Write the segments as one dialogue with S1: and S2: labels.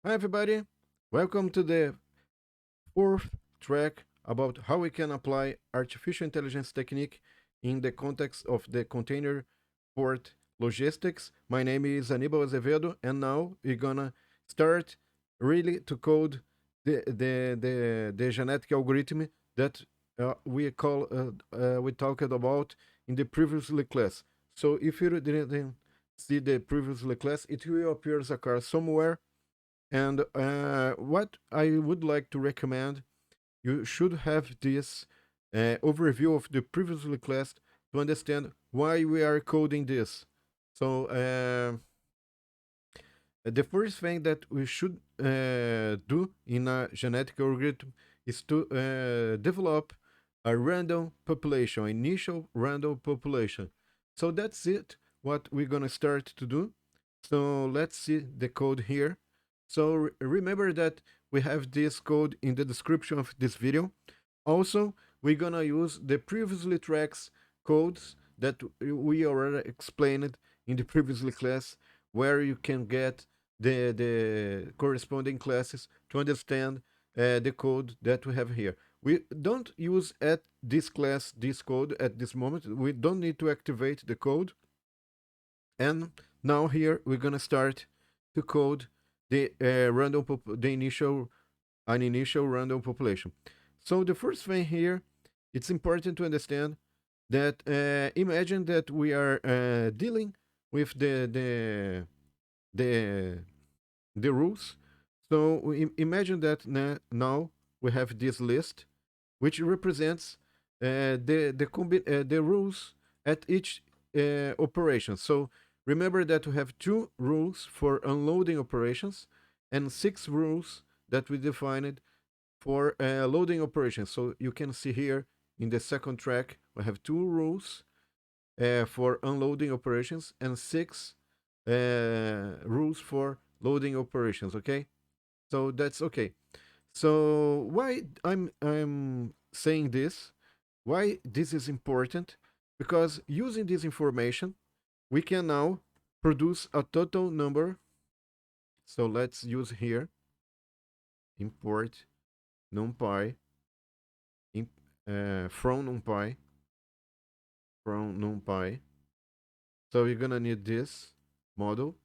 S1: Hi everybody, welcome to the fourth track about how we can apply artificial intelligence technique in the context of the container port logistics. My name is Anibal Azevedo, and now we're gonna start really to code the genetic algorithm that we talked about in the previously class. So if you didn't see the previously class, it will appear as a car somewhere, and what I would like to recommend, you should have this overview of the previously class to understand why we are coding this. So the first thing that we should do in a genetic algorithm is to develop a random population, initial random population. So that's it, what we're gonna start to do. So let's see the code here. So remember that we have this code in the description of this video. Also, we're gonna use the previously tracks codes that we already explained in the previously class, where you can get the corresponding classes to understand the code that we have here. We don't use at this class this code at this moment. We don't need to activate the code. And now here we're gonna start to code the the initial random population. So the first thing here, it's important to understand that imagine that we are dealing with the the rules. So we imagine that now we have this list, which represents the rules at each operation. So remember that we have two rules for unloading operations and six rules that we defined for loading operations. So you can see here in the second track, we have two rules for unloading operations and six rules for loading operations. Okay, so that's okay. So why I'm saying this? Why this is important? Because using this information, we can now produce a total number. So let's use here import numpy in, from numpy. So you're gonna need this model.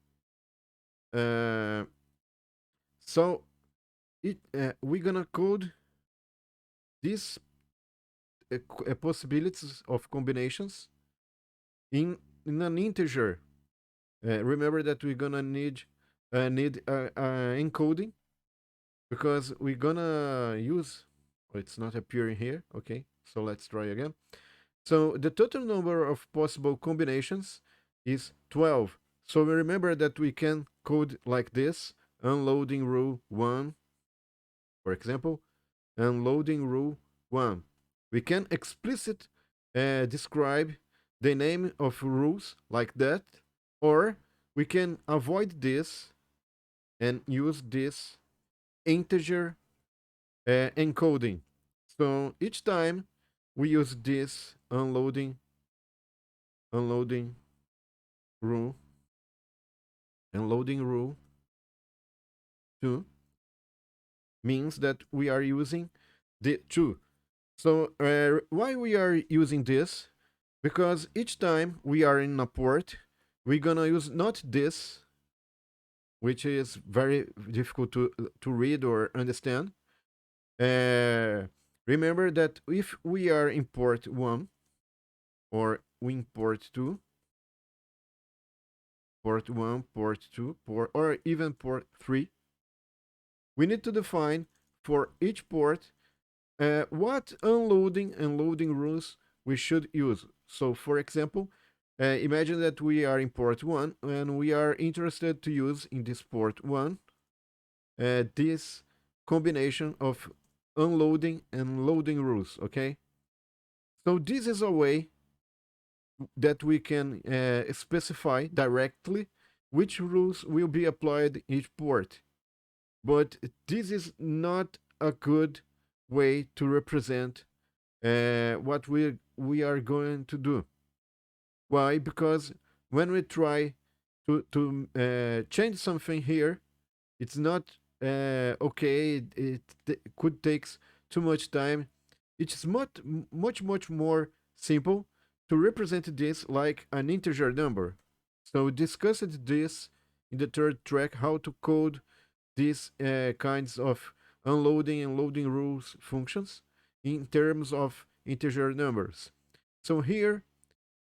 S1: Uh, so we're gonna code these possibilities of combinations in an integer. Remember that we're gonna need encoding, because we're gonna use. Oh, it's not appearing here. Okay, so let's try again. So the total number of possible combinations is 12. So we remember that we can code like this: unloading rule 1, for example, unloading rule 1. We can explicit describe the name of rules like that, or we can avoid this and use this integer encoding. So each time we use this unloading rule, unloading rule 2 means that we are using the 2. So why we are using this? Because each time we are in a port, we're gonna use not this, which is very difficult to read or understand. Uh, Remember that if we are in port 1 or we import 2, port 1, port 2, or even port 3, we need to define for each port what unloading and loading rules we should use. So, for example, imagine that we are in port 1 and we are interested to use in this port 1 this combination of unloading and loading rules, okay? So, this is a way that we can specify directly which rules will be applied each port. But this is not a good way to represent what we are going to do. Why? Because when we try to change something here, it's not okay, could takes too much time. It's much more simple to represent this like an integer number. So we discussed this in the third track, how to code these kinds of unloading and loading rules functions in terms of integer numbers. So here,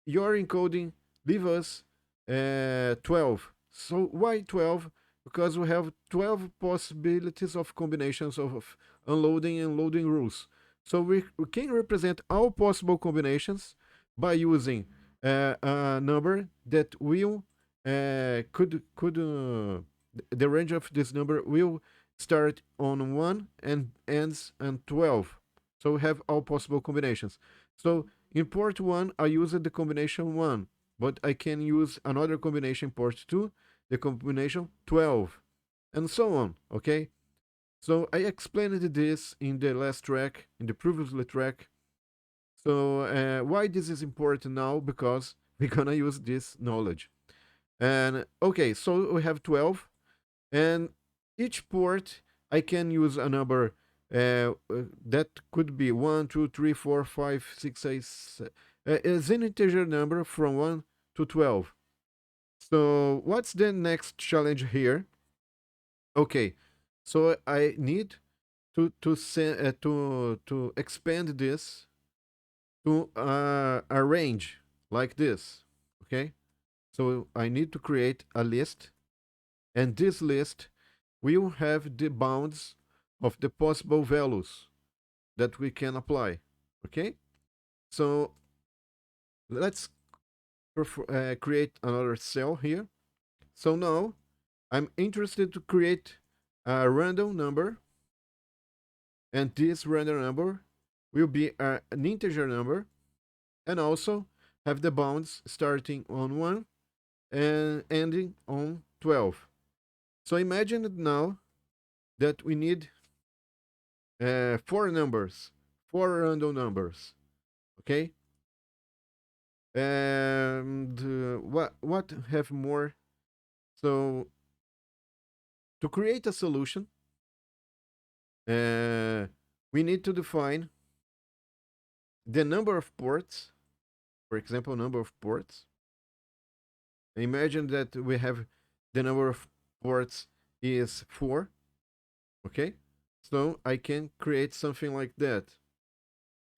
S1: your encoding leave us 12. So why 12? Because we have 12 possibilities of combinations of unloading and loading rules. So we can represent all possible combinations by using a number that will could the range of this number will start on 1 and ends on 12. So we have all possible combinations. So in port 1, I used the combination 1, but I can use another combination port 2, the combination 12, and so on, okay? So I explained this in the last track, in the previous track. So why this is important now? Because we're gonna use this knowledge. And okay, so we have 12, and each port I can use a number that could be 1, 2, 3, 4, 5, 6, 8, is an integer number from 1 to 12. So what's the next challenge here? Okay, so I need to expand this to a range like this. Okay, so I need to create a list, and this list will have the bounds of the possible values that we can apply. Okay, so let's create another cell here. So now I'm interested to create a random number, and this random number will be an integer number, and also have the bounds starting on 1 and ending on 12. So imagine now that we need four numbers, four random numbers. Okay, and what have more? So to create a solution, we need to define the number of ports. For example, number of ports. Imagine that we have the number of ports is 4. Okay, so I can create something like that.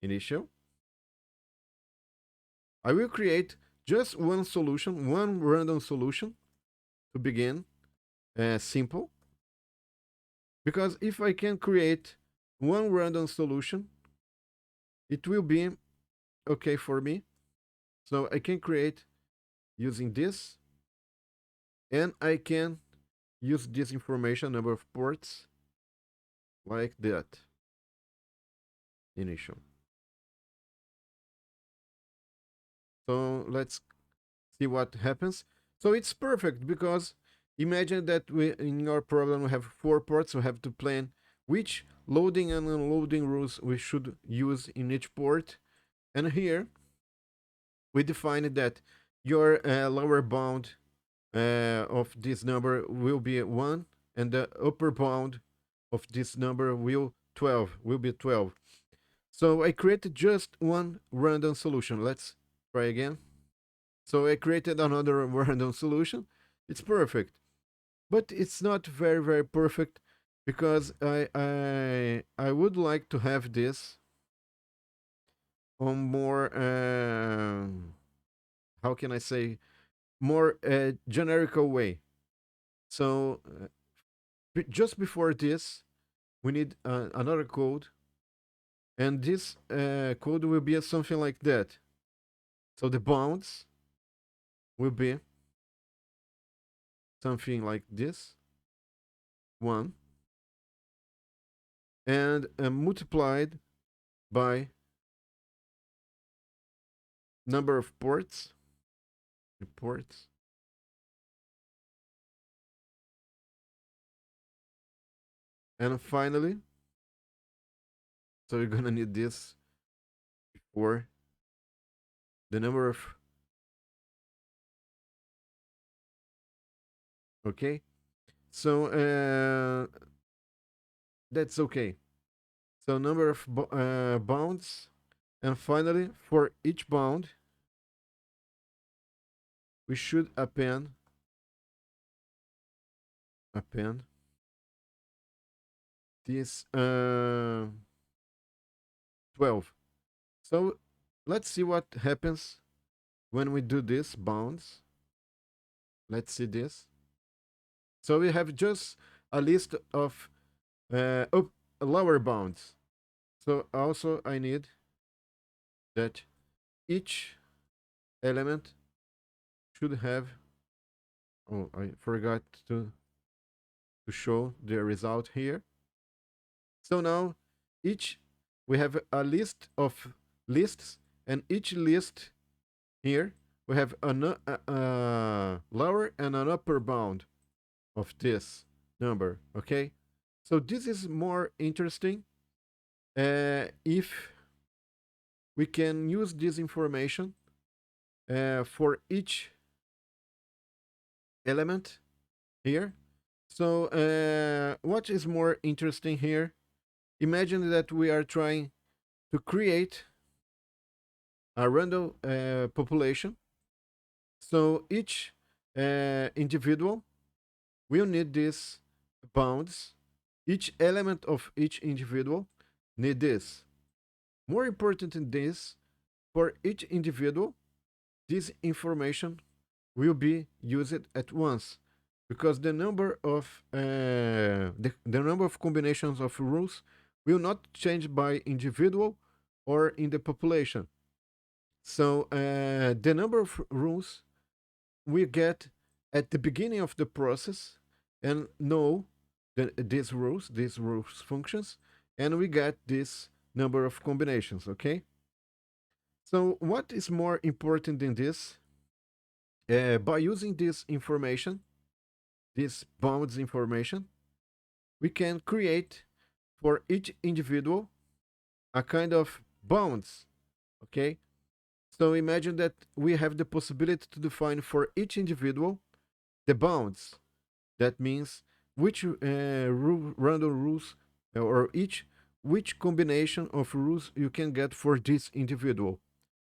S1: Initial. I will create just one solution, one random solution to begin. Simple. Because if I can create one random solution, it will be okay for me. So I can create using this, and I can use this information, number of ports, like that. Initial. So let's see what happens. So it's perfect because imagine that we in your problem we have 4 ports. We have to plan which loading and unloading rules we should use in each port. And here we defined that your lower bound of this number will be 1, and the upper bound of this number will be 12. So I created just one random solution. Let's try again. So I created another random solution. It's perfect, but it's not very perfect because I would like to have this on more how can I say, more generical way. So just before this, we need another code, and this code will be something like that. So the bounds will be something like this, 1, and multiplied by number of ports, and finally, so you're gonna need this for the number of, okay. So that's okay. So number of bounds, and finally for each bound we should append this 12. So let's see what happens when we do this bounds. Let's see this. So we have just a list of up lower bounds. So also I need that each element should have, oh, I forgot to show the result here. So now each, we have a list of lists, and each list here we have a lower and an upper bound of this number. Okay, so this is more interesting if we can use this information for each element here. So what is more interesting here? Imagine that we are trying to create a random population. So each individual will need these bounds. Each element of each individual need this. More important than this, for each individual, this information will be used at once, because the number of the number of combinations of rules will not change by individual or in the population. So the number of rules we get at the beginning of the process and know these rules functions, and we get this number of combinations. Okay. So what is more important than this? By using this information, this bounds information, we can create for each individual a kind of bounds. Okay. So imagine that we have the possibility to define for each individual the bounds. That means which random rules or which combination of rules you can get for this individual.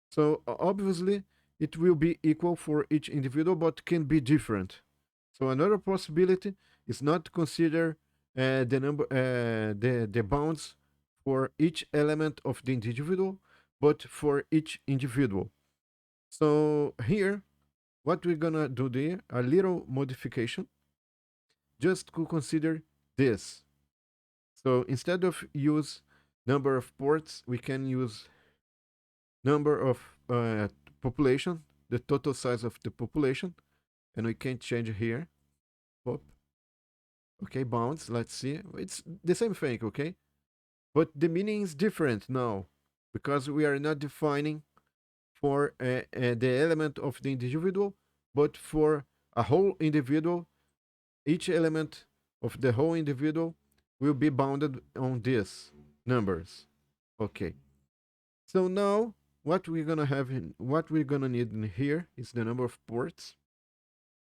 S1: So obviously it will be equal for each individual, but can be different. So another possibility is not to consider the bounds for each element of the individual, but for each individual. So here, what we're gonna do there, a little modification, just to consider this. So instead of use number of ports, we can use number of population, the total size of the population, and we can change here. Pop. Okay, bounds. Let's see. It's the same thing. Okay, but the meaning is different now because we are not defining for the element of the individual, but for a whole individual. Each element of the whole individual will be bounded on these numbers. Okay. So now what we're gonna need in here is the number of ports,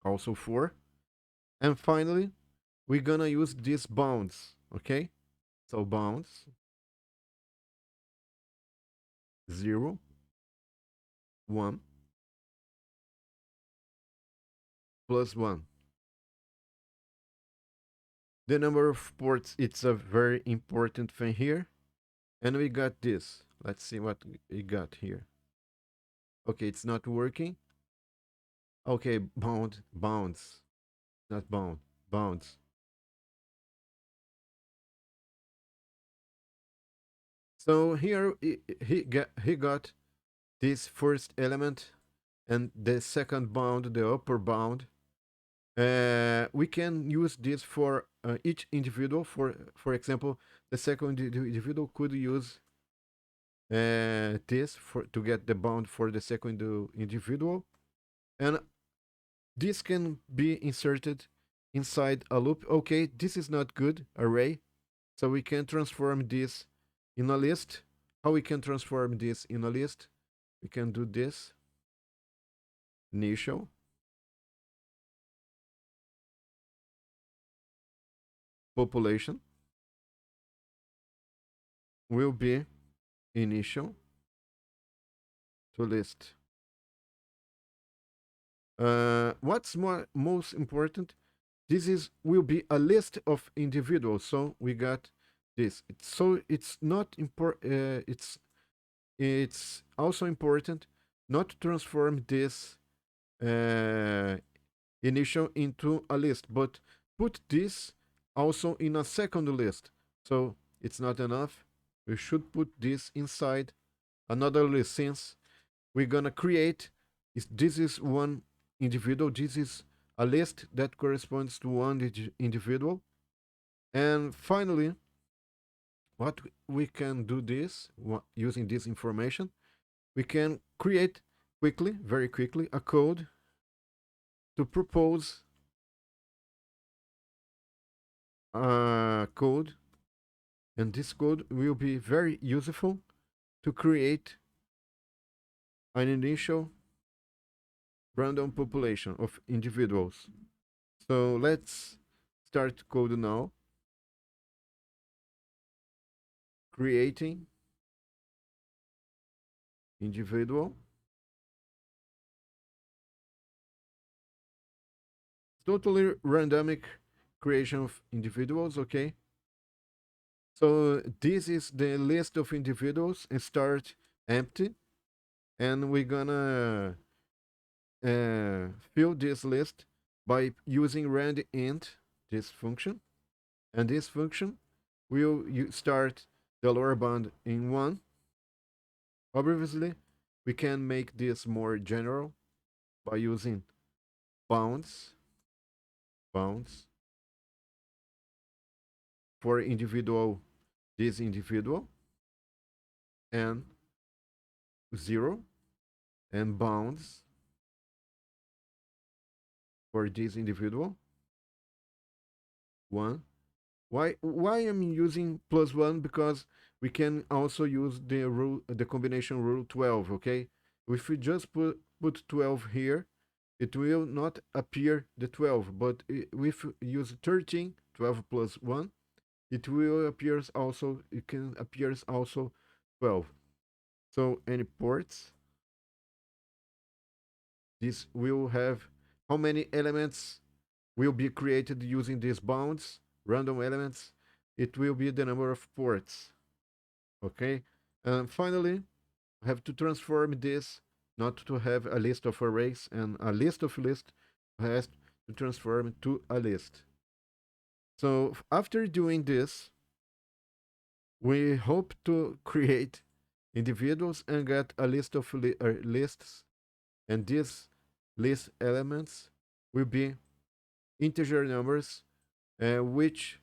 S1: also 4. And finally, we're gonna use these bounds. Okay? So bounds 0, 1, plus 1. The number of ports, it's a very important thing here. And we got this. Let's see what we got here. Okay, it's not working. Okay, bounds, not bounds. So here he got this first element and the second bound, the upper bound. We can use this for each individual. For example, the second individual could use this for to get the bound for the second individual, and this can be inserted inside a loop. Okay, this is not good array, so we can transform this in a list. How we can transform this in a list? We can do this initial population. will be initial to list. What's most important? This is will be a list of individuals. So we got this. So it's not important. It's also important not to transform this uh, initial into a list, but put this also in a second list. So it's not enough. We should put this inside another list, since we're gonna create this is one individual. This is a list that corresponds to one individual. And finally, what we can do this using this information, we can create quickly, very quickly, a code to propose a code, and this code will be very useful to create an initial random population of individuals. So let's start code now. Creating individual. Totally randomic creation of individuals, okay? So this is the list of individuals and start empty. And we're gonna fill this list by using randint, this function. And this function will start the lower bound in 1. Obviously, we can make this more general by using bounds for individual, this individual, and 0, and bounds for this individual, 1. Why I'm using +1? Because we can also use the combination rule 12, okay? If we just put 12 here, it will not appear the 12, but if we use 13, 12 plus 1, it will appears also, it can appears also 12. So any ports, this will have how many elements will be created using these bounds, random elements. It will be the number of ports, okay? And finally, I have to transform this not to have a list of arrays, and a list of lists has to transform to a list. So after doing this, we hope to create individuals and get a list of lists, and these list elements will be integer numbers, which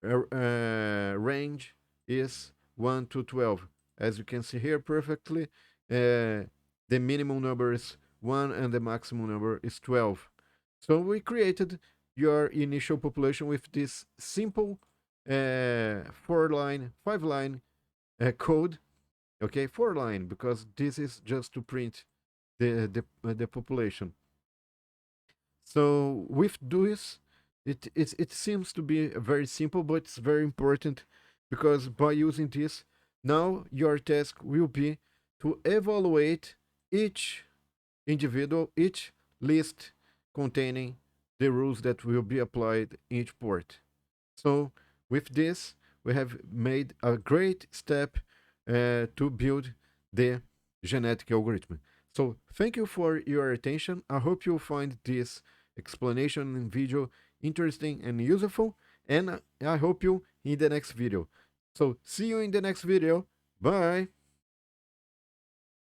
S1: range is 1 to 12. As you can see here perfectly, the minimum number is 1 and the maximum number is 12. So we created your initial population with this simple 4-line, 5-line code. Okay, 4-line, because this is just to print the population. So with this, it seems to be very simple, but it's very important, because by using this, now your task will be to evaluate each individual, each list containing the rules that will be applied in each port. So with this, we have made a great step to build the genetic algorithm. So thank you for your attention. I hope you find this explanation and video interesting and useful, and I hope you in the next video. So see you in the next video. Bye.